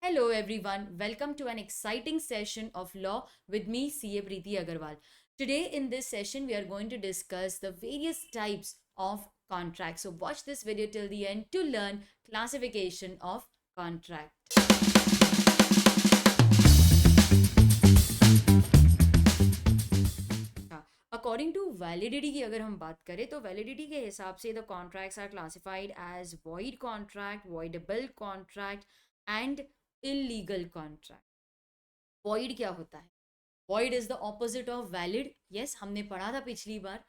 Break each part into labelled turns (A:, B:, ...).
A: Hello everyone, welcome to an exciting session of law with me CA Preeti Agarwal. Today in this session we are going to discuss the various types of contracts. So watch this video till the end to learn classification of contract. According to validity की अगर हम बात करें तो validity के हिसाब से the contracts are classified as void contract, voidable contract and illegal contract. Void क्या होता है? Void is the opposite of valid. Yes, हमने पढ़ा था पिछली बार.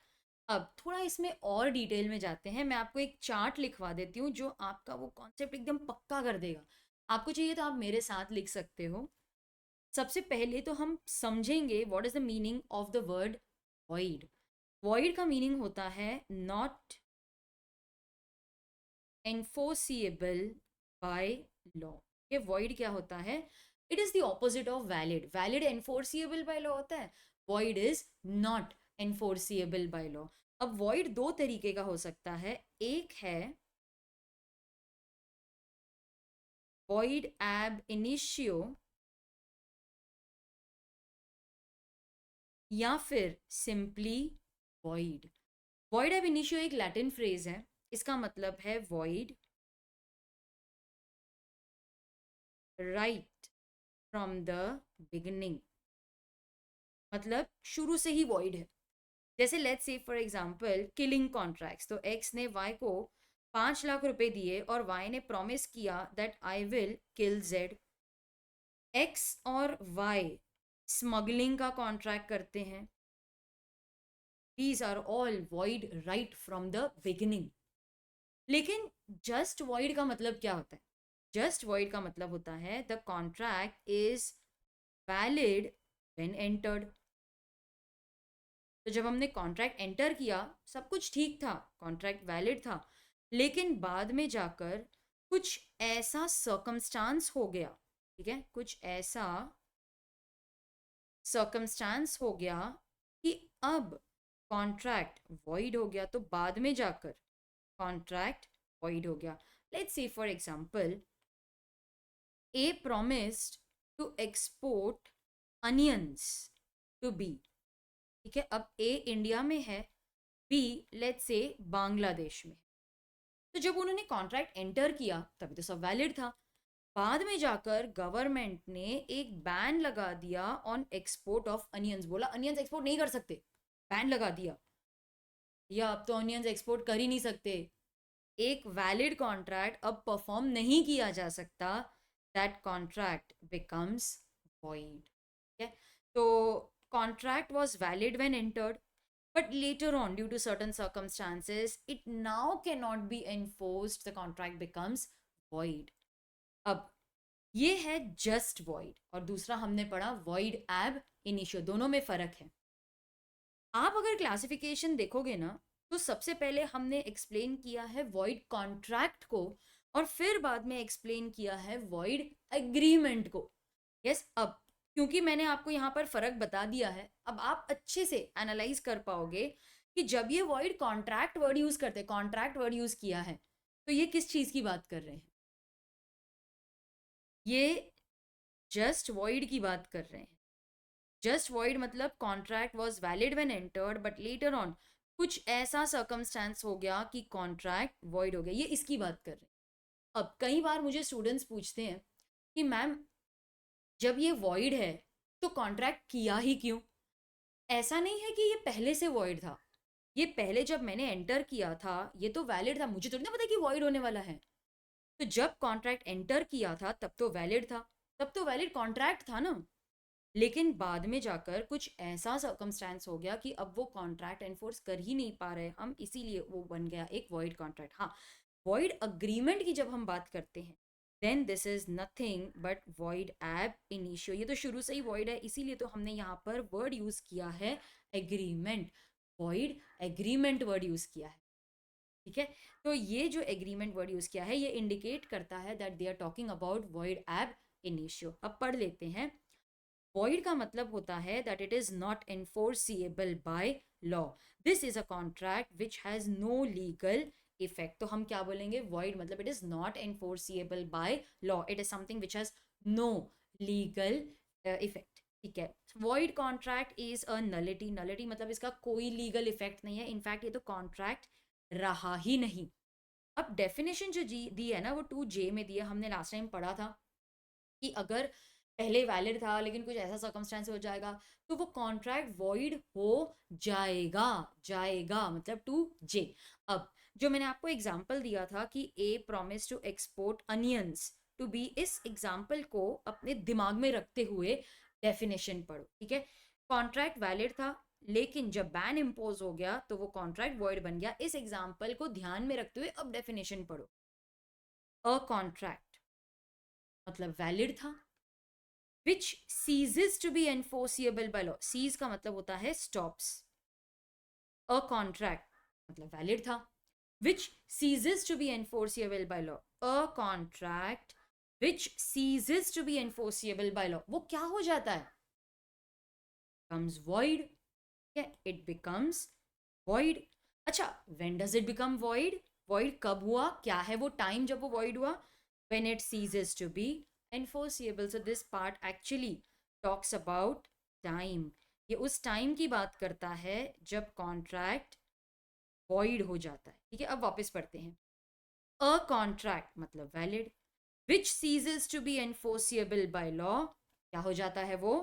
A: अब थोड़ा इसमें और डिटेल में जाते हैं. मैं आपको एक चार्ट लिखवा देती हूँ जो आपका वो कॉन्सेप्ट एकदम पक्का कर देगा. आपको चाहिए तो आप मेरे साथ लिख सकते हो. सबसे पहले तो हम समझेंगे what is the meaning of the word void. Void का मीनिंग होता है नॉट एनफोर्सिएबल बाय लॉ. ये वॉइड क्या होता है? It is the opposite of valid. Valid enforceable by law होता है, void is not enforceable by law. अब वॉइड दो तरीके का हो सकता है. एक है वॉइड एब इनिशियो या फिर simply void. Void ab initio एक लैटिन फ्रेज है. इसका मतलब है void right from the beginning. मतलब शुरू से ही वॉइड है. जैसे let's say for example killing contracts. तो एक्स ने वाई को 5 लाख रुपए दिए और वाई ने प्रॉमिस किया that I will kill Z. X और वाई स्मगलिंग का कॉन्ट्रैक्ट करते हैं. These are all void right from the beginning. लेकिन जस्ट वॉइड का मतलब क्या होता है? जस्ट वॉइड का मतलब होता है the contract is valid when entered. तो जब हमने कॉन्ट्रैक्ट एंटर किया सब कुछ ठीक था, कॉन्ट्रैक्ट वैलिड था. लेकिन बाद में जाकर कुछ ऐसा सर्कमस्टांस हो गया, ठीक है, कुछ ऐसा सर्कमस्टांस हो गया कि अब कॉन्ट्रैक्ट वॉइड हो गया. तो बाद में जाकर कॉन्ट्रैक्ट वॉइड हो गया. Let's see for example A promised to export onions to B. ठीक है, अब ए इंडिया में है, बी लेट्स से बांग्लादेश में. तो जब उन्होंने कॉन्ट्रैक्ट एंटर किया तभी तो सब वैलिड था. बाद में जाकर गवर्नमेंट ने एक बैन लगा दिया ऑन एक्सपोर्ट ऑफ अनियंस. बोला अनियंस एक्सपोर्ट नहीं कर सकते, बैन लगा दिया. या अब तो अनियंस एक्सपोर्ट कर ही नहीं सकते. एक वैलिड कॉन्ट्रैक्ट अब परफॉर्म नहीं किया जा सकता. That contract becomes void. ठीक है, तो contract was valid when entered, but later on due to certain circumstances it now cannot be enforced. The contract becomes void. अब ये है just void और दूसरा हमने पढ़ा void ab initio. दोनों में फर्क है. आप अगर क्लासिफिकेशन देखोगे ना तो सबसे पहले हमने एक्सप्लेन किया है void कॉन्ट्रैक्ट को और फिर बाद में एक्सप्लेन किया है void एग्रीमेंट को. यस, अब क्योंकि मैंने आपको यहाँ पर फर्क बता दिया है, अब आप अच्छे से एनालाइज कर पाओगे कि जब ये वॉइड कॉन्ट्रैक्ट वर्ड यूज करते हैं, कॉन्ट्रैक्ट वर्ड यूज किया है, तो ये किस चीज की बात कर रहे हैं? ये जस्ट वॉइड की बात कर रहे हैं. जस्ट वॉइड मतलब contract was valid when entered but later on कुछ ऐसा सर्कमस्टेंस हो गया कि कॉन्ट्रैक्ट वॉइड हो गया. ये इसकी बात कर रहे हैं. अब कई बार मुझे स्टूडेंट्स पूछते हैं कि मैम जब ये वॉइड है तो कॉन्ट्रैक्ट किया ही क्यों? ऐसा नहीं है कि ये पहले से वॉइड था. ये पहले जब मैंने एंटर किया था ये तो वैलिड था, मुझे थोड़ी ना पता कि वॉइड होने वाला है. तो जब कॉन्ट्रैक्ट एंटर किया था तब तो वैलिड था, तब तो वैलिड कॉन्ट्रैक्ट था ना. लेकिन बाद में जाकर कुछ ऐसा सर्कमस्टेंस हो गया कि अब वो कॉन्ट्रैक्ट एनफोर्स कर ही नहीं पा रहे हम, इसीलिए वो बन गया एक वॉइड कॉन्ट्रैक्ट. हाँ, वॉइड अग्रीमेंट की जब हम बात करते हैं then this is nothing but void ab initio. ये तो शुरू से ही वॉइड है, इसीलिए तो हमने यहाँ पर वर्ड यूज किया है agreement. Void agreement word use किया है. ठीक है, तो ये जो एग्रीमेंट वर्ड यूज किया है ये इंडिकेट करता है that they are talking about void ab initio. अब पढ़ लेते हैं. वॉइड का मतलब होता है that it is not enforceable by law. This is a contract which has no legal effect. तो हम क्या बोलेंगे? वॉइड मतलब it is not enforceable by law. It is something which has no legal effect, ठीक है। Void contract is a nullity, nullity मतलब इसका कोई लीगल इफेक्ट नहीं है, इनफैक्ट ये तो कॉन्ट्रैक्ट रहा ही नहीं। अब डेफिनेशन जो जी दी है ना वो 2J में दी है, हमने लास्ट टाइम पढ़ा था कि अगर पहले वैलिड था लेकिन कुछ ऐसा सर्कमस्टेंस हो जाएगा तो वो कॉन्ट्रैक्ट वॉइड हो जाएगा, जाएगा मतलब 2J। अब जो मैंने आपको एग्जांपल दिया था कि A promise to export onions to B, इस एग्जांपल को अपने दिमाग में रखते हुए डेफिनेशन पढ़ो, ठीक है। कॉन्ट्रैक्ट वैलिड था लेकिन जब बैन इम्पोज हो गया तो वो कॉन्ट्रैक्ट वॉइड बन गया, इस एग्जांपल को ध्यान में रखते हुए अब डेफिनेशन पढ़ो। अ कॉन्ट्रैक्ट मतलब वैलिड था, which ceases to be enforceable by law, cease का मतलब होता है stops, a contract मतलब वैलिड था, which ceases to be enforceable by law, a contract which ceases to be enforceable by law, वो क्या हो जाता है, becomes void, yeah, it becomes void। अच्छा, when does it become void, void कब हुआ, क्या है वो टाइम जब वो void हुआ, when it ceases to be enforceable। So this part actually talks about time, ये उस टाइम की बात करता है जब कॉन्ट्रैक्ट void हो जाता है, ठीक है। अब वापस पढ़ते हैं। अ कॉन्ट्रैक्ट मतलब valid, which ceases to be enforceable by law, क्या हो जाता है वो,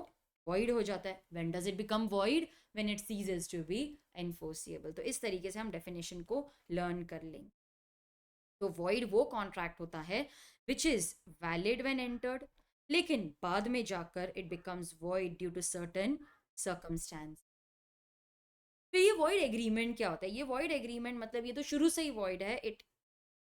A: void हो जाता है। When does it become void, when it ceases to be enforceable. तो इस तरीके से हम डेफिनेशन को लर्न कर लेंगे। तो void वो कॉन्ट्रैक्ट होता है which is valid when entered, लेकिन बाद में जाकर it becomes void due to certain circumstance. तो ये void एग्रीमेंट क्या होता है, ये void एग्रीमेंट मतलब ये तो शुरू से ही void है, it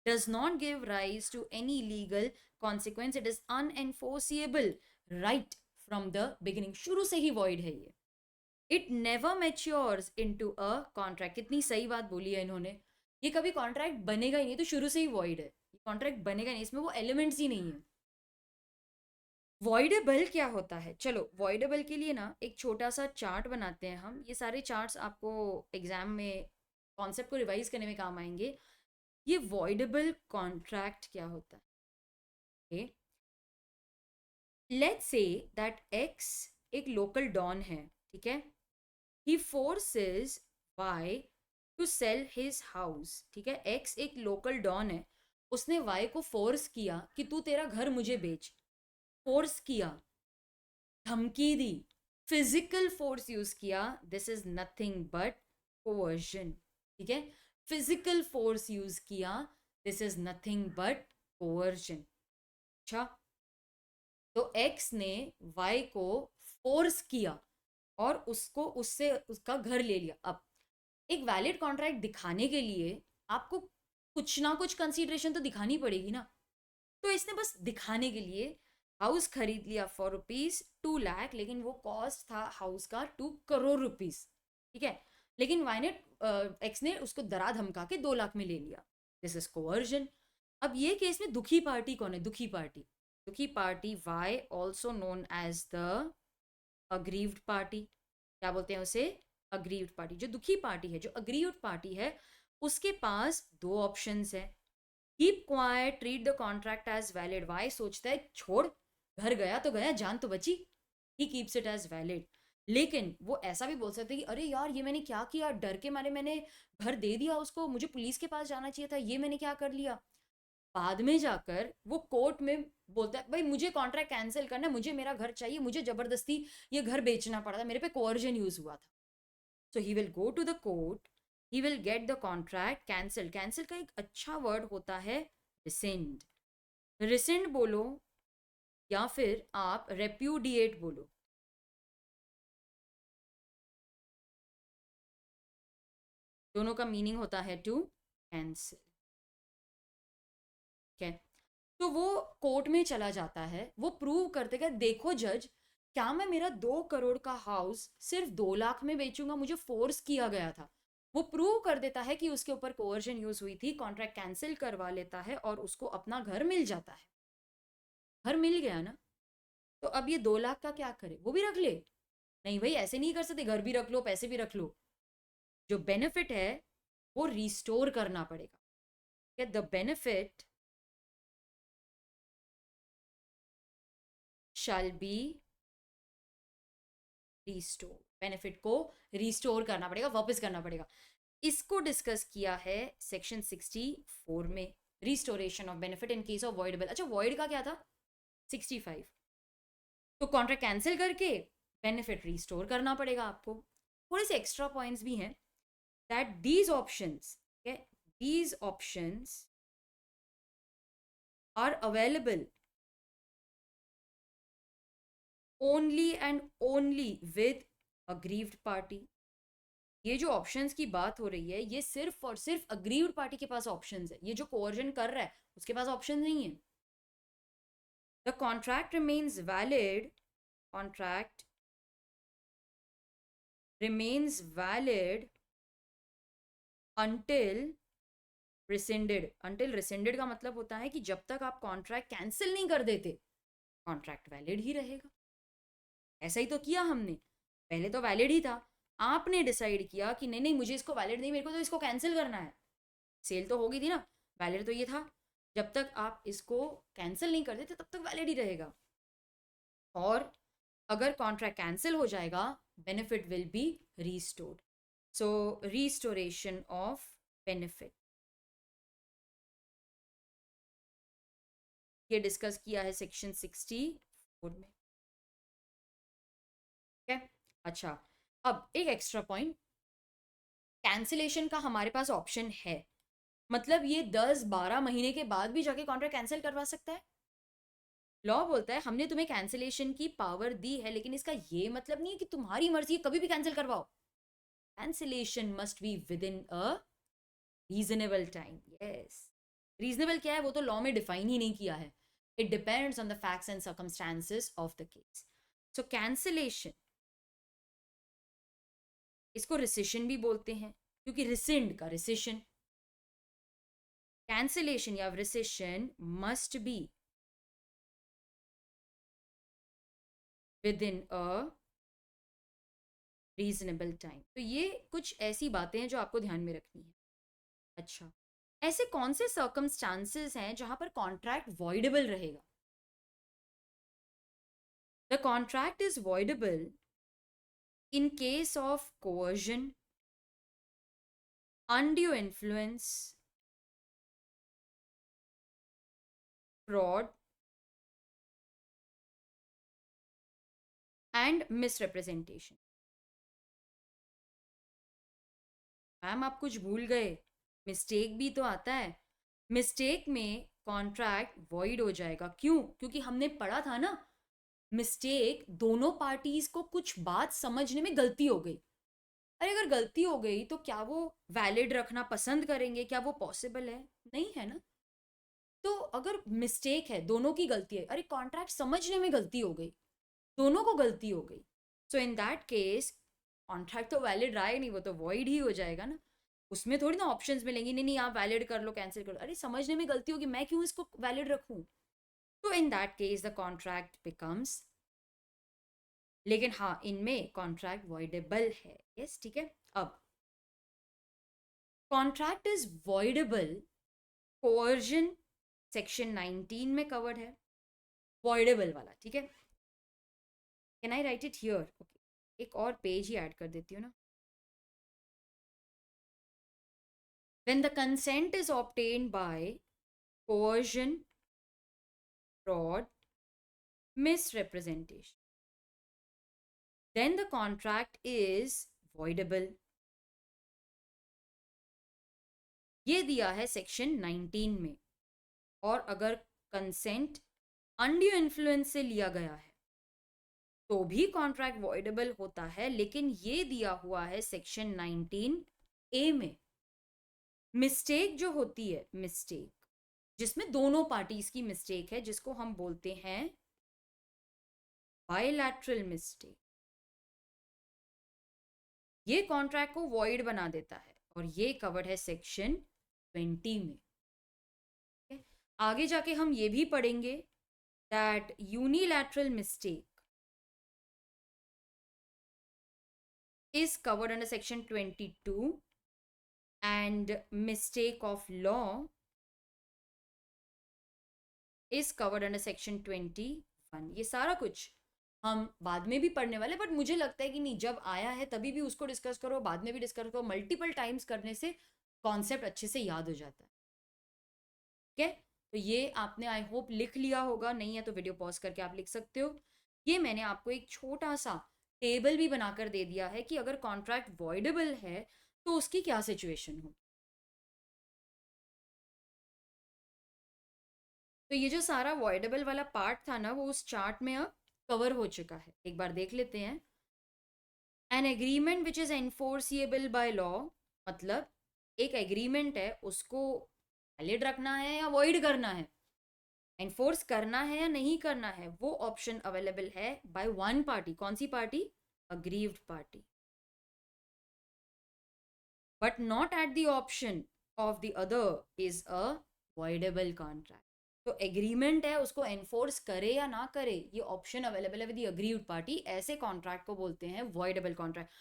A: does not give rise to any legal consequence, it is unenforceable right from the beginning, शुरू से ही void है ये। it never matures into a contract, कितनी सही बात बोली है इन्होंने, ये कभी कॉन्ट्रैक्ट बनेगा ही नहीं, तो शुरू से ही void है, ये कॉन्ट्रैक्ट बनेगा नहीं, इसमें वो एलिमेंट्स ही नहीं है। वॉइडेबल क्या होता है, चलो वॉइडेबल के लिए ना एक छोटा सा चार्ट बनाते हैं हम, ये सारे चार्ट्स आपको एग्जाम में कॉन्सेप्ट को रिवाइज करने में काम आएंगे। ये वॉइडेबल कॉन्ट्रैक्ट क्या होता है, लेट्स से दैट एक्स एक लोकल डॉन है, ठीक है, he forces Y to sell his house, ठीक है, एक्स एक लोकल डॉन है, उसने वाई को फोर्स किया कि तू तेरा घर मुझे बेच, फोर्स किया, धमकी दी, फिजिकल फोर्स यूज किया, this is nothing but coercion, ठीक है, फिजिकल फोर्स यूज किया, this is nothing but coercion. अच्छा, तो एक्स ने वाई को फोर्स किया और उसको उससे उसका घर ले लिया। अब एक वैलिड कॉन्ट्रैक्ट दिखाने के लिए आपको कुछ ना कुछ कंसीडरेशन तो दिखानी पड़ेगी ना, तो इसने बस दिखाने के लिए हाउस खरीद लिया फॉर ₹2 लाख, लेकिन वो कॉस्ट था हाउस का 2 करोड़ रुपीस, ठीक है, लेकिन वाई ने एक्स ने उसको डरा धमका के 2 लाख में ले लिया, दिस इज कोवर्जन। अब ये केस में दुखी पार्टी कौन है, दुखी पार्टी, दुखी party Y also known as the aggrieved party, क्या बोलते हैं उसे, अग्रीव्ड पार्टी। जो दुखी पार्टी है, जो अग्रीव्ड पार्टी है, उसके पास दो ऑप्शंस है, keep quiet, treat the contract as valid, Y सोचता है छोड़, घर गया तो गया, जान तो बची, he keeps it as valid. लेकिन वो ऐसा भी बोल सकते हैं कि अरे यार ये मैंने क्या किया, डर के मारे मैंने घर दे दिया उसको, मुझे पुलिस के पास जाना चाहिए था, ये मैंने क्या कर लिया। बाद में जाकर वो कोर्ट में बोलता है भाई मुझे कॉन्ट्रैक्ट कैंसिल करना है, मुझे मेरा घर चाहिए, मुझे जबरदस्ती ये घर बेचना पड़ा था, मेरे पे कोवर्जन यूज हुआ था। So he will go to the court, he will get the contract cancel, cancel का एक अच्छा वर्ड होता है रिसेंड, रिसेंड बोलो या फिर आप रेप्यूडिएट बोलो, दोनों का मीनिंग होता है टू कैंसिल, ठीक है। तो वो कोर्ट में चला जाता है, वो प्रूव करते कि देखो जज, क्या मैं मेरा 2 करोड़ का हाउस सिर्फ 2 लाख में बेचूंगा, मुझे फोर्स किया गया था। वो प्रूव कर देता है कि उसके ऊपर कोवर्जन यूज हुई थी, कॉन्ट्रैक्ट कैंसिल करवा लेता है और उसको अपना घर मिल जाता है, घर मिल गया ना। तो अब ये 2 लाख का क्या करे, वो भी रख ले, नहीं भाई ऐसे नहीं कर सकते, घर भी रख लो पैसे भी रख लो, जो बेनिफिट है वो रिस्टोर करना पड़ेगा, the benefit shall be restored. Benefit को रिस्टोर करना पड़ेगा, वापस करना पड़ेगा. इसको डिस्कस किया है सेक्शन 64 में, restoration of benefit in case of voidable. अच्छा, वॉइड का क्या था? 65. तो कॉन्ट्रैक्ट कैंसिल करके बेनिफिट रिस्टोर करना पड़ेगा आपको. थोड़े से एक्स्ट्रा पॉइंट्स भी हैं that these options, these options are available only and only with aggrieved party. ये जो ऑप्शंस की बात हो रही है, ये सिर्फ और सिर्फ अग्रीव्ड पार्टी के पास ऑप्शंस है. ये जो कोवर्जन कर रहा है उसके पास ऑप्शन नहीं है. The contract remains valid, contract remains valid until rescinded. until rescinded का मतलब होता है कि जब तक आप कॉन्ट्रैक्ट कैंसिल नहीं कर देते, कॉन्ट्रैक्ट वैलिड ही रहेगा. ऐसा ही तो किया हमने. पहले तो वैलिड ही था, आपने डिसाइड किया कि नहीं नहीं मुझे इसको वैलिड नहीं, मेरे को तो इसको कैंसिल करना है. सेल तो हो गई थी ना, वैलिड तो ये था. जब तक आप इसको कैंसिल नहीं कर देते तब तक वैलिड ही रहेगा. और अगर कॉन्ट्रैक्ट कैंसिल हो जाएगा, benefit will be restored. So restoration of benefit, ये डिस्कस किया है सेक्शन 64 में. ठीक है. अच्छा, अब एक एक्स्ट्रा पॉइंट, कैंसिलेशन का हमारे पास ऑप्शन है. मतलब ये 10-12 महीने के बाद भी जाके कॉन्ट्रैक्ट कैंसिल करवा सकता है. लॉ बोलता है हमने तुम्हें कैंसिलेशन की पावर दी है, लेकिन इसका ये मतलब नहीं है कि तुम्हारी मर्जी कभी भी कैंसिल करवाओ. Cancellation must be within a reasonable time. Yes, reasonable क्या है वो तो लॉ में डिफाइन ही नहीं किया है. It depends on the facts and circumstances of the case. So cancellation, इसको रिसिशन भी बोलते हैं, क्योंकि रिसिंड का रिसिशन. कैंसिलेशन या rescission must be within a reasonable time. तो ये कुछ ऐसी बातें हैं जो आपको ध्यान में रखनी है. अच्छा, ऐसे कौन से सर्कमस्टांसेस हैं जहां पर कॉन्ट्रैक्ट वॉइडेबल रहेगा? The contract is voidable in case of coercion, undue influence, fraud, and misrepresentation. Ma'am आप कुछ भूल गए, मिस्टेक भी तो आता है. मिस्टेक में कॉन्ट्रैक्ट वॉइड हो जाएगा. क्यों? क्योंकि हमने पढ़ा था ना, मिस्टेक दोनों पार्टीज को कुछ बात समझने में गलती हो गई. अरे अगर गलती हो गई तो क्या वो वैलिड रखना पसंद करेंगे? क्या वो पॉसिबल है? नहीं है ना. तो अगर मिस्टेक है, दोनों की गलती है, अरे कॉन्ट्रैक्ट समझने में गलती हो गई, दोनों को गलती हो गई, सो इन दैट केस कॉन्ट्रैक्ट तो वैलिड रहा ही नहीं, वो तो वॉइड ही हो जाएगा ना. उसमें थोड़ी ना ऑप्शंस मिलेंगे, नहीं नहीं आप वैलिड कर लो, कैंसिल कर लो. अरे समझने में गलती होगी, मैं क्यों इसको वैलिड रखूं? तो in that case the contract becomes, लेकिन हाँ इनमें कॉन्ट्रैक्ट वॉइडेबल है. यस, ठीक है. अब contract is voidable, coercion section 19 में कवर्ड है, वॉइडेबल वाला. ठीक है. Can I right it here? Okay, एक और पेज ही ऐड कर देती हूँ ना. When the consent is obtained by coercion, fraud, misrepresentation, then the contract is voidable. ये दिया है सेक्शन 19 में. और अगर कंसेंट अनड्यू इन्फ्लुएंस से लिया गया है तो भी कॉन्ट्रैक्ट वॉइडेबल होता है, लेकिन ये दिया हुआ है सेक्शन 19A में. मिस्टेक जो होती है, मिस्टेक जिसमें दोनों पार्टीज की मिस्टेक है, जिसको हम बोलते हैं बायलैटरल मिस्टेक, ये कॉन्ट्रैक्ट को वॉइड बना देता है. और ये कवर्ड है सेक्शन 20 में. आगे जाके हम ये भी पढ़ेंगे that unilateral mistake is covered under section 22 and mistake of law is covered under section 21. One, ये सारा कुछ हम बाद में भी पढ़ने वाले, बट मुझे लगता है कि नहीं, जब आया है तभी भी उसको डिस्कस करो, बाद में भी डिस्कस करो, मल्टीपल टाइम्स करने से कॉन्सेप्ट अच्छे से याद हो जाता है। ठीक है, तो ये आपने आई होप लिख लिया होगा, नहीं है तो वीडियो पॉज करके आप लिख सकते हो। ये मैंने आपको एक छोटा सा टेबल भी बनाकर दे दिया है कि अगर कॉन्ट्रैक्ट वॉइडेबल है तो उसकी क्या सिचुएशन हो। तो ये जो सारा वॉइडेबल वाला पार्ट था ना, वो उस चार्ट में अब कवर हो चुका है, एक बार देख लेते हैं। An agreement which is enforceable by law, मतलब एक एग्रीमेंट है, उसको वैलिड रखना है या वॉइड करना है, एनफोर्स करना है या नहीं करना है, वो ऑप्शन अवेलेबल है बाय वन पार्टी। कौन सी party? Aggrieved party, but not at the option of the other is a voidable contract. तो एग्रीमेंट है, उसको एनफोर्स करे या ना करे, ये ऑप्शन अवेलेबल है विद द अग्रीव्ड पार्टी, ऐसे कॉन्ट्रैक्ट को बोलते हैं वॉइडेबल कॉन्ट्रैक्ट।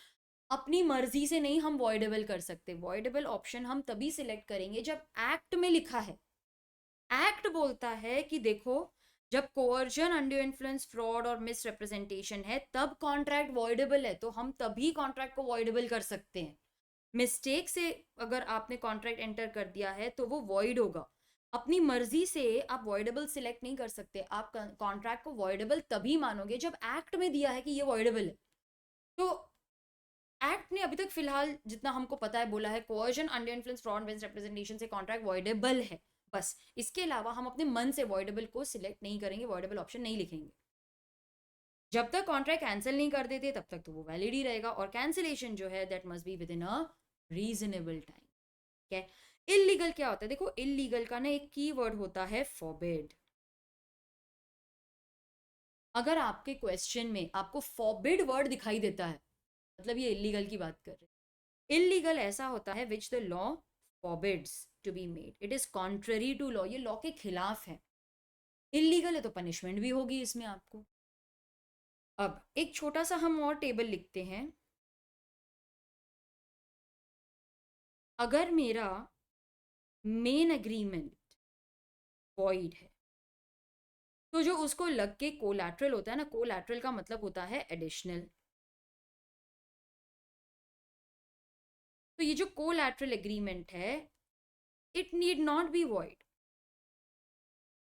A: अपनी मर्जी से नहीं हम वॉइडेबल कर सकते, वॉइडेबल ऑप्शन हम तभी सिलेक्ट करेंगे जब एक्ट में लिखा है। एक्ट बोलता है कि देखो, जब कोअर्जन, अंडर इन्फ्लुएंस, फ्रॉड और मिस रिप्रेजेंटेशन है तब कॉन्ट्रैक्ट वॉइडेबल है, तो हम तभी कॉन्ट्रैक्ट को वॉइडेबल कर सकते हैं। मिस्टेक से अगर आपने कॉन्ट्रैक्ट एंटर कर दिया है तो वो वॉइड होगा। अपनी मर्जी से आप वॉइडेबल सिलेक्ट नहीं कर सकते, आप कॉन्ट्रैक्ट को वॉइडेबल तभी मानोगे जब एक्ट में दिया है कि ये वॉइडेबल है। तो एक्ट ने अभी तक फिलहाल जितना हमको पता है बोला है, coercion, under influence, fraud, miss representation से कॉन्ट्रैक्ट वॉइडेबल है, बस। इसके अलावा हम अपने मन से वॉइडेबल को सिलेक्ट नहीं करेंगे, वॉइडेबल ऑप्शन नहीं लिखेंगे। जब तक कॉन्ट्रैक्ट कैंसिल नहीं कर देते तब तक तो वो वैलिड ही रहेगा, और कैंसिलेशन जो है that must be within a reasonable time. ठीक है। इलीगल क्या होता है? देखो, इलीगल का ना एक की वर्ड होता है फॉरबिड। अगर आपके क्वेश्चन में आपको फॉरबिड वर्ड दिखाई देता है, मतलब ये इलीगल की बात कर रहे हैं। इलीगल ऐसा होता है which the law forbids to be made, it is contrary to law, ये लॉ के खिलाफ है। इलीगल है तो पनिशमेंट भी होगी इसमें आपको। अब एक छोटा सा हम और टेबल लिखते हैं। अगर मेरा मेन एग्रीमेंट वॉइड है तो जो उसको लग के कोलैटरल होता है ना, कोलैटरल का मतलब होता है एडिशनल। तो ये जो कोलैटरल एग्रीमेंट है, it need not be void.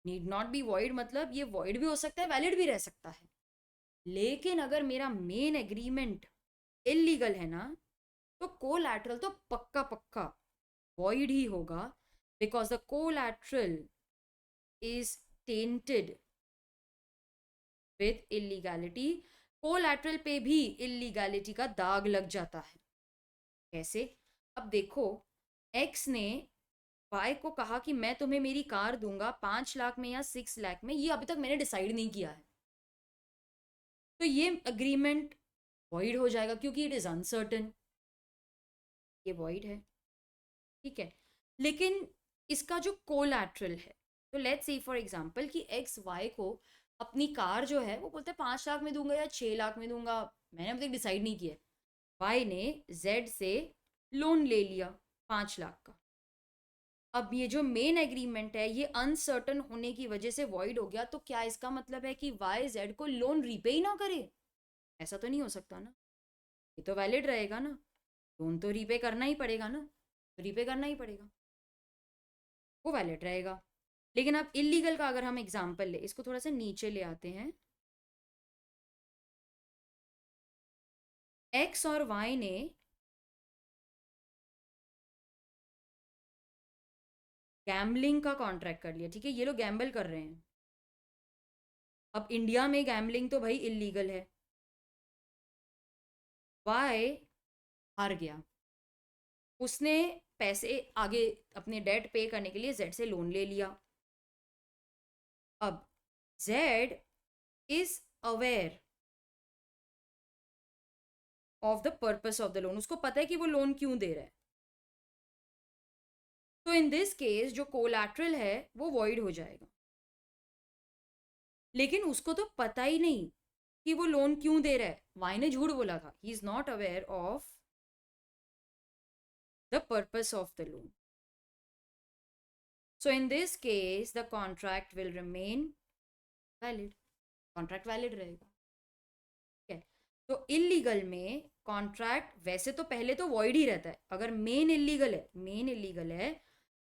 A: Need not be void मतलब ये वॉइड भी हो सकता है, वैलिड भी रह सकता है। लेकिन अगर मेरा मेन एग्रीमेंट इलीगल है ना, तो कोलैटरल तो पक्का पक्का वॉइड ही होगा, because the collateral is tainted with illegality. Collateral पे भी इलीगैलिटी का दाग लग जाता है। कैसे? अब देखो, एक्स ने वाई को कहा कि मैं तुम्हें मेरी कार दूंगा 5 लाख में या 6 लाख में, ये अभी तक मैंने डिसाइड नहीं किया है, तो ये अग्रीमेंट वॉइड हो जाएगा क्योंकि इट इज अनसर्टन, ये वॉइड है। ठीक है। लेकिन इसका जो कोलैटरल है, तो लेट्स से फॉर एग्जांपल कि एक्स वाई को अपनी कार जो है वो बोलते हैं 5 लाख में दूंगा या 6 लाख में दूंगा, मैंने अभी तक डिसाइड नहीं किया। वाई ने जेड से लोन ले लिया 5 लाख का। अब ये जो मेन एग्रीमेंट है ये अनसर्टन होने की वजह से वॉइड हो गया, तो क्या इसका मतलब है कि वाई जेड को लोन रीपे ही ना करे? ऐसा तो नहीं हो सकता ना, ये तो वैलिड रहेगा ना, लोन तो रीपे करना ही पड़ेगा ना, तो रीपे करना ही पड़ेगा, वो वैलिड रहेगा। लेकिन अब इलीगल का अगर हम एग्जाम्पल ले, इसको थोड़ा सा नीचे ले आते हैं। एक्स और वाई ने गैम्बलिंग का कॉन्ट्रैक्ट कर लिया, ठीक है, ये लोग गैम्बल कर रहे हैं। अब इंडिया में गैम्बलिंग तो भाई इलीगल है। वाई हार गया, उसने पैसे आगे अपने डेट पे करने के लिए जेड से लोन ले लिया। अब Z is aware of the purpose of the loan, उसको पता है कि वो लोन क्यों दे रहा है, तो इन दिस केस जो कोलैटरल है वो वॉइड हो जाएगा। लेकिन उसको तो पता ही नहीं कि वो लोन क्यों दे रहा है, वाई ने झूठ बोला था, he is not aware of the purpose of the loan. So in this case, the contract will remain valid. Contract valid रहेगा। ठीक है, तो इलीगल में कॉन्ट्रैक्ट वैसे तो पहले तो वॉइड ही रहता है। अगर मेन इलीगल है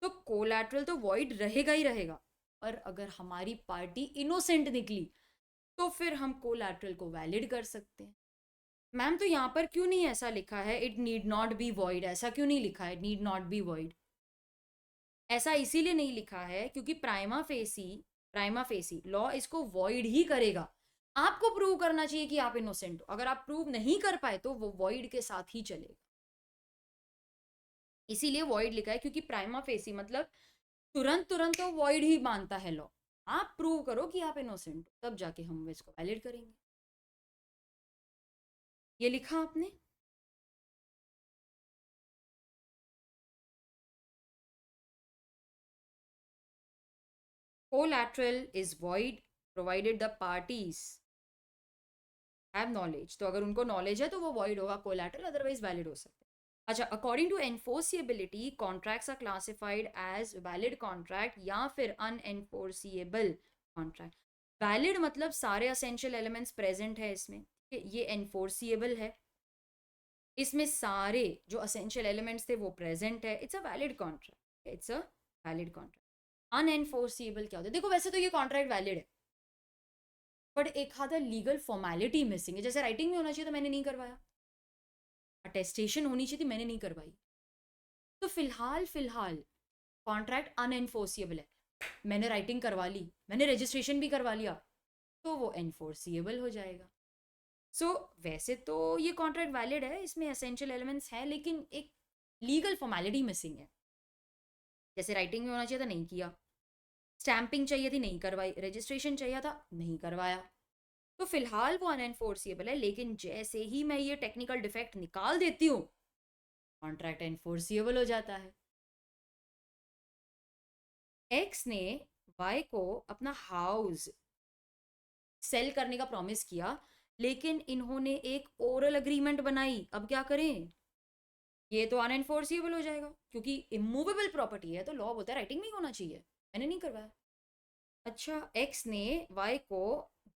A: तो कोलैटरल तो वॉइड रहेगा ही रहेगा। और अगर हमारी पार्टी इनोसेंट निकली तो फिर हम कोलैटरल को वैलिड कर सकते हैं। मैम तो यहाँ पर क्यों नहीं ऐसा लिखा है it need not be void? ऐसा क्यों नहीं लिखा है नीड नॉट बी वॉइड? ऐसा इसीलिए नहीं लिखा है क्योंकि प्राइमा फेसी लॉ इसको वॉइड ही करेगा। आपको प्रूव करना चाहिए कि आप इनोसेंट हो। अगर आप प्रूव नहीं कर पाए तो वो वॉइड के साथ ही चलेगा। इसीलिए वॉइड लिखा है, क्योंकि प्राइमा फेसी मतलब तुरंत तुरंत तो वॉइड ही मानता है लॉ। आप प्रूव करो कि आप इनोसेंट हो, तब जाके हम इसको वैलिड करेंगे। ये लिखा आपने? Collateral is void provided the parties have knowledge. तो अगर उनको नॉलेज है तो वो वॉइड होगा कोलैटरल, अदरवाइज वैलिड हो सकता है। अच्छा, according to enforceability contracts are classified as valid contract या फिर अनएनफोर्सिएबल कॉन्ट्रैक्ट। वैलिड मतलब सारे असेंशियल एलिमेंट्स प्रेजेंट है इसमें। ये एनफोर्सिएबल है, इसमें सारे जो असेंशियल एलिमेंट्स थे वो प्रेजेंट है। It's a valid contract, it's a valid contract. अनएनफोर्सिएबल क्या होता है? देखो वैसे तो ये कॉन्ट्रैक्ट वैलिड है, बट एक आधा लीगल फॉर्मेलिटी मिसिंग है। जैसे राइटिंग में होना चाहिए तो मैंने नहीं करवाया, अटेस्टेशन होनी चाहिए थी मैंने नहीं करवाई, तो फिलहाल कॉन्ट्रैक्ट अनएनफोर्सिएबल है। मैंने राइटिंग करवा ली, मैंने रजिस्ट्रेशन भी करवा लिया, तो वो एनफोर्सिएबल हो जाएगा। वैसे तो ये कॉन्ट्रैक्ट वैलिड है, इसमें एसेंशियल एलिमेंट्स हैं, लेकिन एक लीगल फॉर्मेलिटी मिसिंग है। जैसे राइटिंग में होना चाहिए था नहीं किया, स्टैंपिंग चाहिए थी नहीं करवाई, रजिस्ट्रेशन चाहिए था नहीं करवाया। तो फिलहाल वो अनएनफोर्सिएबल है, लेकिन जैसे ही मैं ये टेक्निकल डिफेक्ट निकाल देती हूँ कॉन्ट्रैक्ट एनफोर्सिएबल हो जाता है। एक्स ने वाई को अपना हाउस सेल करने का प्रॉमिस किया, लेकिन इन्होंने एक ओरल अग्रीमेंट बनाई। अब क्या करें? ये तो अनएनफोर्सिएबल हो जाएगा, क्योंकि इमूवेबल प्रॉपर्टी है तो लॉ बोलता है राइटिंग में ही होना चाहिए, मैंने नहीं करवाया। अच्छा, एक्स ने वाई को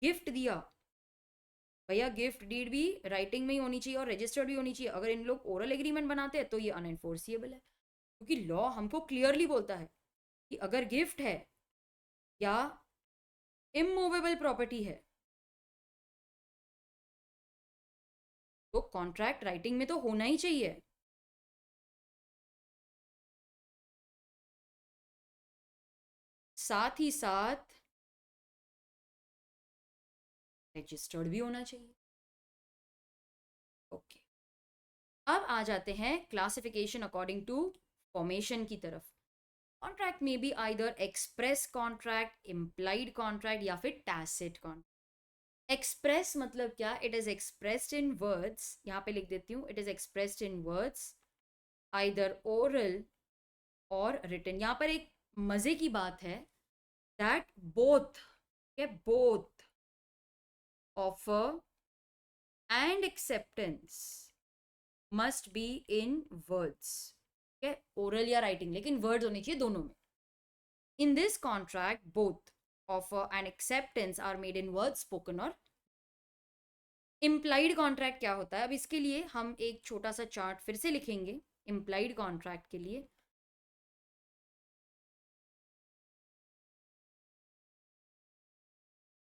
A: गिफ्ट दिया। भैया गिफ्ट डीड भी राइटिंग में ही होनी चाहिए और रजिस्टर्ड भी होनी चाहिए। अगर इन लोग ओरल एग्रीमेंट बनाते हैं तो ये अनएनफोर्सिएबल है, क्योंकि लॉ हमको क्लियरली बोलता है कि अगर गिफ्ट है या इमूवेबल प्रॉपर्टी है तो कॉन्ट्रैक्ट राइटिंग में तो होना ही चाहिए। साथ ही साथ रजिस्टर्ड भी होना चाहिए। ओके, अब आ जाते हैं क्लासिफिकेशन अकॉर्डिंग टू फॉर्मेशन की तरफ। कॉन्ट्रैक्ट में be either express contract, implied contract या फिर टैसिट कॉन्ट्रैक्ट। एक्सप्रेस मतलब क्या? It is expressed in words, यहाँ पे लिख देती हूँ, it is expressed in words either oral और रिटन। यहाँ पर एक मजे की बात है that both offer and acceptance must be in words. ठीक है, ओरल या राइटिंग, लेकिन वर्ड्स होने चाहिए दोनों में। In this contract both offer and acceptance are made in words spoken और इम्प्लाइड कॉन्ट्रैक्ट क्या होता है? अब इसके लिए हम एक छोटा सा चार्ट फिर से लिखेंगे इम्प्लाइड कॉन्ट्रैक्ट के लिए।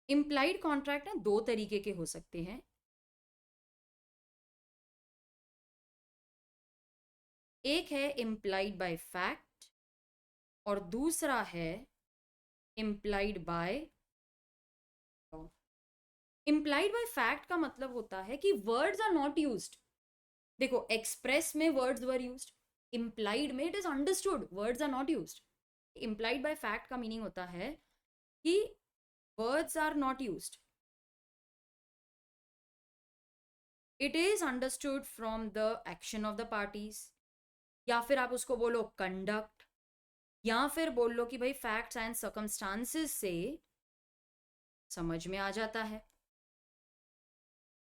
A: इम्प्लाइड कॉन्ट्रैक्ट ना दो तरीके के हो सकते हैं। एक है इम्प्लाइड बाय फैक्ट और दूसरा है implied by. Implied by fact का मतलब होता है कि वर्ड्स आर नॉट यूज्ड। देखो, एक्सप्रेस में वर्ड्स वर यूज्ड, इम्प्लाइड में it is understood words are not used. Implied by fact का मीनिंग होता है कि words are not used, it is understood from the action of the parties, या फिर आप उसको बोलो कंडक्ट, या फिर बोल लो कि भाई फैक्ट्स एंड सर्कमस्टांसेस से समझ में आ जाता है।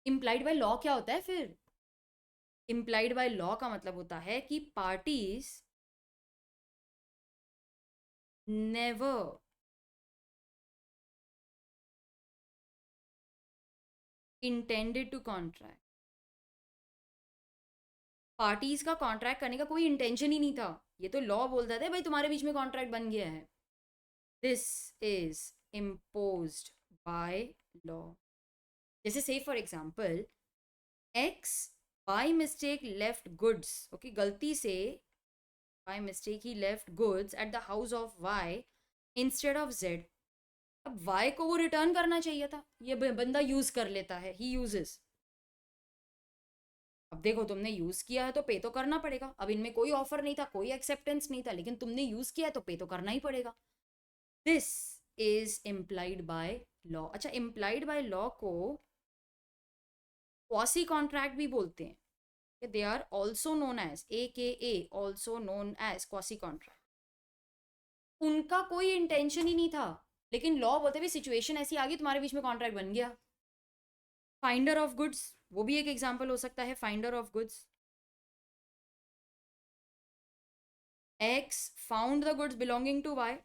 A: इम्प्लाइड बाय लॉ क्या होता है फिर? इम्प्लाइड बाय लॉ का मतलब होता है कि parties never intended to contract, parties का कॉन्ट्रैक्ट करने का कोई इंटेंशन ही नहीं था, ये तो लॉ बोलता था भाई तुम्हारे बीच में कॉन्ट्रैक्ट बन गया है. This is imposed by law. जैसे से for example X by mistake left goods, okay, गलती से बाय मिस्टेक ही left goods at the house of Y instead of Z. अब वाई को वो रिटर्न करना चाहिए था, ये बंदा यूज कर लेता है, ही यूजेस. अब देखो तुमने यूज किया है तो पे तो करना पड़ेगा. अब इनमें कोई ऑफर नहीं था, कोई एक्सेप्टेंस नहीं था, लेकिन तुमने यूज किया है तो पे तो करना ही पड़ेगा. This is implied by law. अच्छा, इम्प्लाइड बाय लॉ को क्वासी कॉन्ट्रैक्ट भी बोलते हैं. They are also known as AKA, also known as quasi contract. उनका कोई इंटेंशन ही नहीं था, लेकिन लॉ बोलते हुए सिचुएशन ऐसी आ गई, तुम्हारे बीच में कॉन्ट्रैक्ट बन गया. फाइंडर ऑफ गुड्स, वो भी एक एग्जांपल हो सकता है. Finder of goods, X found the goods belonging to Y.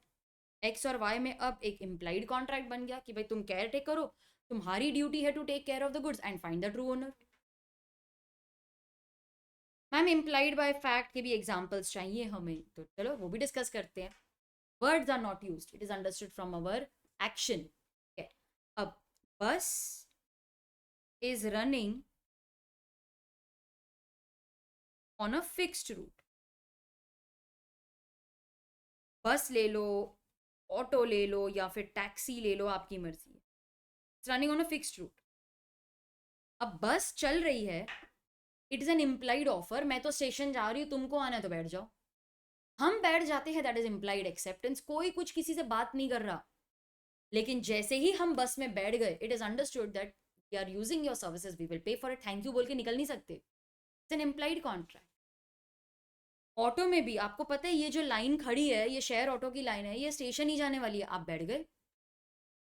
A: X और वाई में अब एक इम्प्लाइड कॉन्ट्रैक्ट बन गया कि भाई तुम केयर टेक करो, तुम्हारी ड्यूटी है to take care of the goods and find the true owner. Ma'am implied by fact के भी एग्जांपल्स चाहिए हमें, तो चलो वो भी डिस्कस करते हैं. Words are not used, it is understood from our action. अब bus is running on a fixed route. Bus ले लो, ऑटो ले लो या फिर टैक्सी ले लो, आपकी मर्जी है. It's running on a fixed route. अब बस चल रही है, it is an implied offer. मैं तो स्टेशन जा रही हूँ, तुमको आना है तो बैठ जाओ. हम बैठ जाते हैं, दैट इज इम्प्लाइड एक्सेप्टेंस. कोई कुछ किसी से बात नहीं कर रहा, लेकिन जैसे ही हम बस में बैठ गए, it is understood that we are using your services, we will pay for it, thank you बोल के निकल नहीं सकते. It's an implied contract. Auto में भी आपको पता है ये जो लाइन खड़ी है, ये शेयर ऑटो की लाइन है, ये स्टेशन ही जाने वाली है, आप बैठ गए,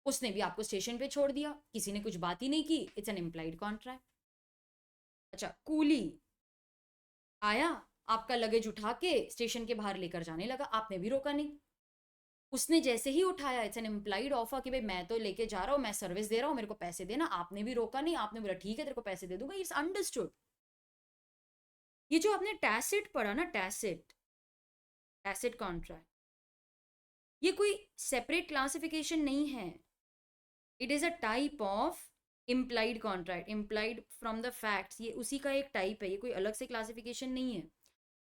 A: उसने भी आपको स्टेशन पे छोड़ दिया, किसी ने कुछ बात ही नहीं की. It's an implied contract. अच्छा, कूली आया, आपका लगेज उठा के स्टेशन के बाहर लेकर जाने लगा, आपने भी रोका नहीं. उसने जैसे ही उठाया, इट्स एन इम्प्लाइड ऑफर कि भाई मैं तो लेके जा रहा हूँ, मैं सर्विस दे रहा हूँ, मेरे को पैसे देना. आपने भी रोका नहीं, आपने बोला ठीक है तेरे को पैसे दे दूंगा. It's understood. ये जो आपने टैसिट पढ़ा ना, टैसिट, टैसिट कॉन्ट्रैक्ट, ये कोई सेपरेट क्लासिफिकेशन नहीं है. It is a type of implied contract, implied from the facts. ये उसी का एक टाइप है, ये कोई अलग से क्लासिफिकेशन नहीं है.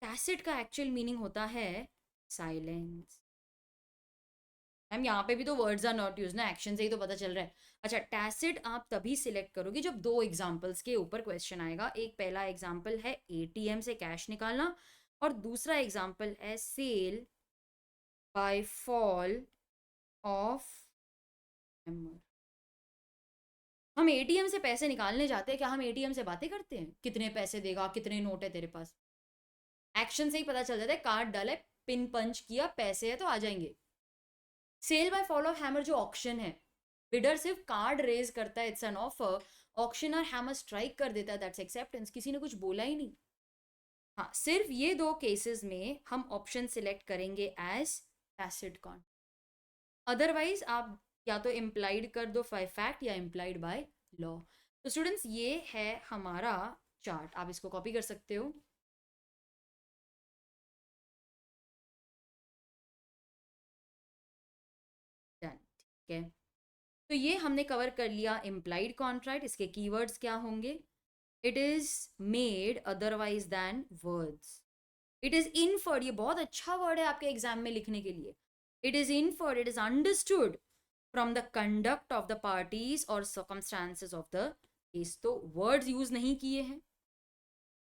A: टैसिट का एक्चुअल मीनिंग होता है साइलेंस. मैम यहाँ पे भी तो वर्ड्स आर नॉट यूज ना, एक्शन से ही तो पता चल रहा है. अच्छा, टैसिट आप तभी सिलेक्ट करोगे जब दो एग्जाम्पल्स के ऊपर क्वेश्चन आएगा. एक पहला एग्जाम्पल है ATM से कैश निकालना, और दूसरा एग्जाम्पल है sale by fall of hammer. हम ATM से पैसे निकालने जाते हैं, क्या हम ATM से बातें करते हैं कितने पैसे देगा, कितने नोट है तेरे पास? एक्शन से ही पता चल जाता है, कार्ड डाले, पिन पंच किया, पैसे है तो आ जाएंगे. Sale by fall of hammer जो ऑक्शन है, बिडर सिर्फ कार्ड रेज करता है, it's an offer. Auctioneer hammer strike कर देता है, दैट्स एक्सेप्टेंस. किसी ने कुछ बोला ही नहीं. हाँ, सिर्फ ये दो केसेस में हम ऑप्शन सिलेक्ट करेंगे एज टैसिट कॉन्ट्रैक्ट. अदरवाइज आप या तो इम्प्लाइड कर दो बाय फैक्ट या इम्प्लाइड बाय लॉ. तो स्टूडेंट्स, ये है हमारा चार्ट, आप इसको कॉपी कर सकते हो. डन, ठीक है. तो ये हमने कवर कर लिया इम्प्लाइड कॉन्ट्रैक्ट. इसके कीवर्ड्स क्या होंगे? It is made otherwise than words. It is inferred, ये बहुत अच्छा वर्ड है आपके एग्जाम में लिखने के लिए. It is inferred, it is understood from the conduct of the parties और सर्कमस्टांसेस ऑफ द केस. तो वर्ड्स यूज नहीं किए हैं,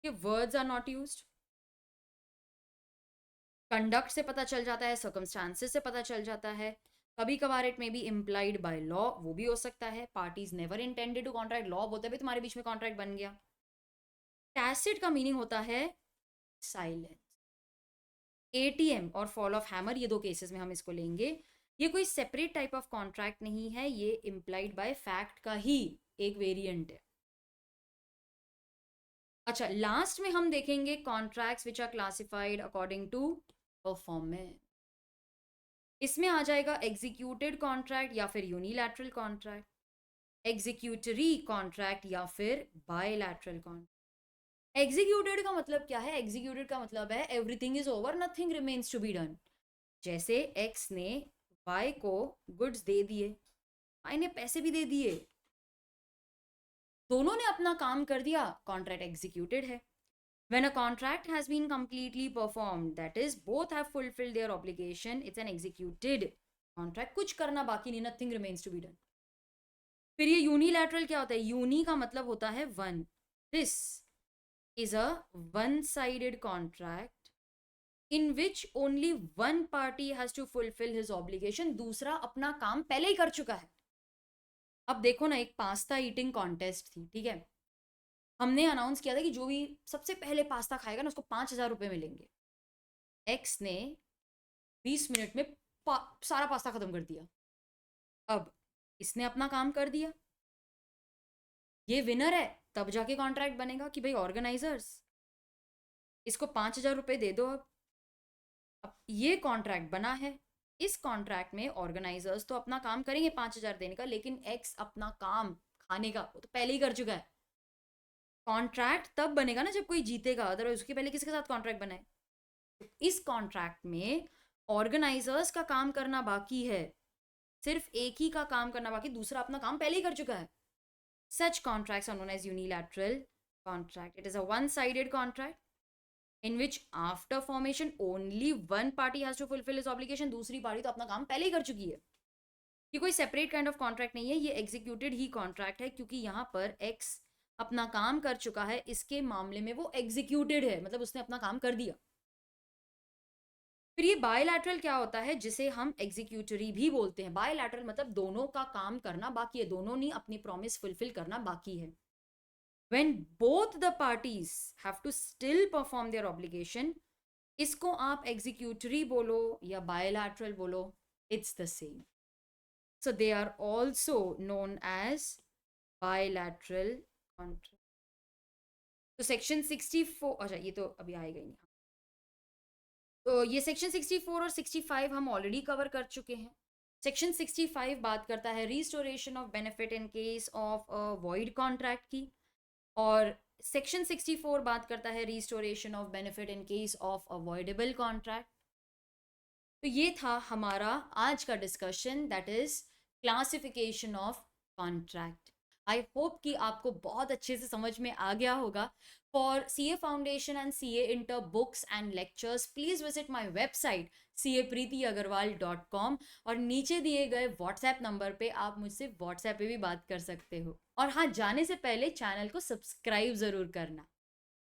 A: ये words are not used. Conduct से पता चल जाता है, सर्कमस्टांसेस से पता चल जाता है. कभी कभार इट में बी इम्प्लाइड बाय लॉ, वो भी हो सकता है. Parties never intended to contract, law बोलते भी तुम्हारे बीच में कॉन्ट्रैक्ट बन गया. टैसिट का मीनिंग होता है साइलेंस. ATM और फॉल ऑफ हैमर, ये दो केसेस में हम इसको लेंगे. ये कोई सेपरेट टाइप ऑफ कॉन्ट्रैक्ट नहीं है, ये इम्प्लाइड बाय फैक्ट का ही एक वेरिएंट है. अच्छा, लास्ट में हम देखेंगे contracts which are classified according to performance. इसमें आ जाएगा एग्जीक्यूटेड कॉन्ट्रैक्ट या फिर यूनिलैटरल कॉन्ट्रैक्ट. एग्जीक्यूटरी कॉन्ट्रैक्ट या फिर बायलैटरल कॉन्ट्रैक्ट। एग्जीक्यूटेड का मतलब क्या है? एग्जीक्यूटेड का मतलब है everything is over, nothing remains to be done. जैसे एक्स ने वाई को गुड्स दे दिए, वाई ने पैसे भी दे दिए, दोनों ने अपना काम कर दिया, कॉन्ट्रैक्ट एग्जीक्यूटेड है। When a contract has been completely performed, that is, both have fulfilled their obligation, it's an executed contract. कुछ करना बाकी नहीं, nothing remains to be done. फिर ये यूनिलैटरल क्या होता है? यूनी का मतलब होता है one. This is a one sided contract in which only one party has to fulfil his obligation. दूसरा अपना काम पहले ही कर चुका है। अब देखो ना, एक पास्ता ईटिंग कॉन्टेस्ट थी, ठीक है? हमने अनाउंस किया था कि जो भी सबसे पहले पास्ता खाएगा ना, उसको 5,000 रुपये मिलेंगे। एक्स ने 20 मिनट में सारा पास्ता खत्म कर दिया। अब इसने अपना काम कर दिया, ये विनर है। तब जाके कॉन्ट्रैक्ट बनेगा कि भाई ऑर्गेनाइजर्स इसको 5,000 रुपये दे दो। अब ये कॉन्ट्रैक्ट बना है। इस कॉन्ट्रैक्ट में ऑर्गेनाइजर्स तो अपना काम करेंगे 5,000 देने का, लेकिन एक्स अपना काम खाने का वो तो पहले ही कर चुका है। कॉन्ट्रैक्ट तब बनेगा ना जब कोई जीतेगा, अदरवाइज उसके पहले किसके साथ कॉन्ट्रैक्ट बनाए? इस कॉन्ट्रैक्ट में ऑर्गेनाइजर्स का काम करना बाकी है, सिर्फ एक ही का काम करना बाकी, दूसरा अपना काम पहले ही कर चुका है। Such contracts are known as unilateral contract. It is a one-sided contract in which after formation only one party has to fulfill his obligation. दूसरी पार्टी तो अपना काम पहले ही कर चुकी है। ये कोई सेपरेट काइंड ऑफ कॉन्ट्रैक्ट नहीं है, ये एग्जीक्यूटेड ही कॉन्ट्रैक्ट है, क्योंकि यहाँ पर एक्स अपना काम कर चुका है। इसके मामले में वो एग्जीक्यूटेड है, मतलब उसने अपना काम कर दिया। फिर ये बायलैटरल क्या होता है, जिसे हम एग्जीक्यूटरी भी बोलते हैं। बायलैटरल मतलब दोनों का काम करना बाकी है, दोनों ने अपनी प्रॉमिस फुलफिल करना बाकी है। When both the parties have to still perform their obligation, इसको आप एग्जीक्यूटरी बोलो या बायलैटरल बोलो, it's the same. So they are also known as bilateral contract. तो सेक्शन 64, अच्छा ये तो अभी आएगा ही नहीं। तो ये सेक्शन 64 और 65 हम ऑलरेडी कवर कर चुके हैं। सेक्शन 65 बात करता है restoration of benefit in case of a void contract की, और सेक्शन 64 बात करता है restoration of benefit in case of avoidable contract. तो ये था हमारा आज का discussion, that is classification of contract. I hope कि आपको बहुत अच्छे से समझ में आ गया होगा। For CA foundation and CA inter books and lectures, please visit my website capreetyagarwal.com, और नीचे दिए गए व्हाट्सएप नंबर पे आप मुझसे व्हाट्सएप पे भी बात कर सकते हो। और हाँ, जाने से पहले चैनल को सब्सक्राइब ज़रूर करना।